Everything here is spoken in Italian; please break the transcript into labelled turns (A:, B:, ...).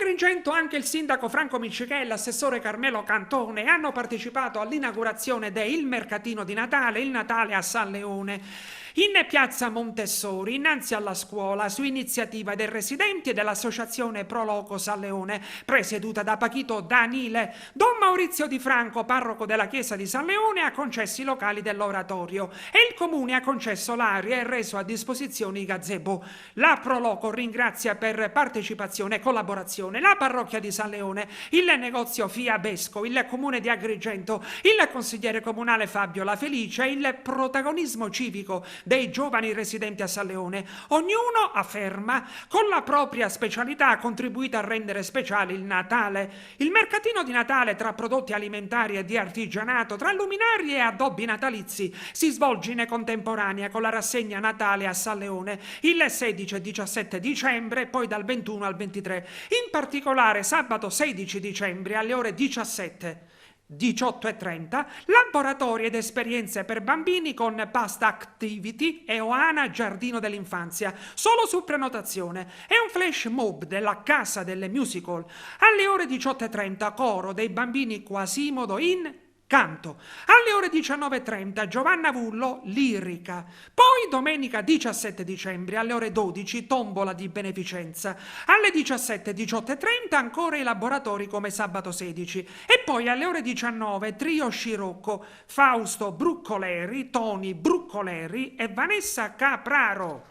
A: Agrigento anche il sindaco Franco Miccichè e l'assessore Carmelo Cantone hanno partecipato all'inaugurazione del Mercatino di Natale, il Natale a San Leone. In piazza Montessori, innanzi alla scuola, su iniziativa dei residenti e dell'associazione Pro Loco San Leone, presieduta da Pachito Danile, Don Maurizio Di Franco, parroco della chiesa di San Leone, ha concesso i locali dell'oratorio e il comune ha concesso l'aria e reso a disposizione i gazebo. La Pro Loco ringrazia per partecipazione e collaborazione la parrocchia di San Leone, il negozio Fiabesco, il comune di Agrigento, il consigliere comunale Fabio La Felice e il protagonismo civico dei giovani residenti a San Leone. Ognuno, afferma, con la propria specialità ha contribuito a rendere speciale il Natale. Il mercatino di Natale tra prodotti alimentari e di artigianato, tra luminari e addobbi natalizi, si svolge in contemporanea con la rassegna Natale a San Leone il 16 e 17 dicembre e poi dal 21 al 23. In particolare sabato 16 dicembre alle ore 17. 18:30, laboratori ed esperienze per bambini con Pasta Activity e Oana Giardino dell'Infanzia, solo su prenotazione, e un flash mob della Casa delle Musical. Alle ore 18:30 coro dei bambini Quasimodo in canto. Alle ore 19:30 Giovanna Vullo, lirica. Poi domenica 17 dicembre alle ore 12 tombola di beneficenza. Alle 17, 18:30 ancora i laboratori come sabato 16. E poi alle ore 19 trio Scirocco, Fausto Bruccoleri, Toni Bruccoleri e Vanessa Capraro.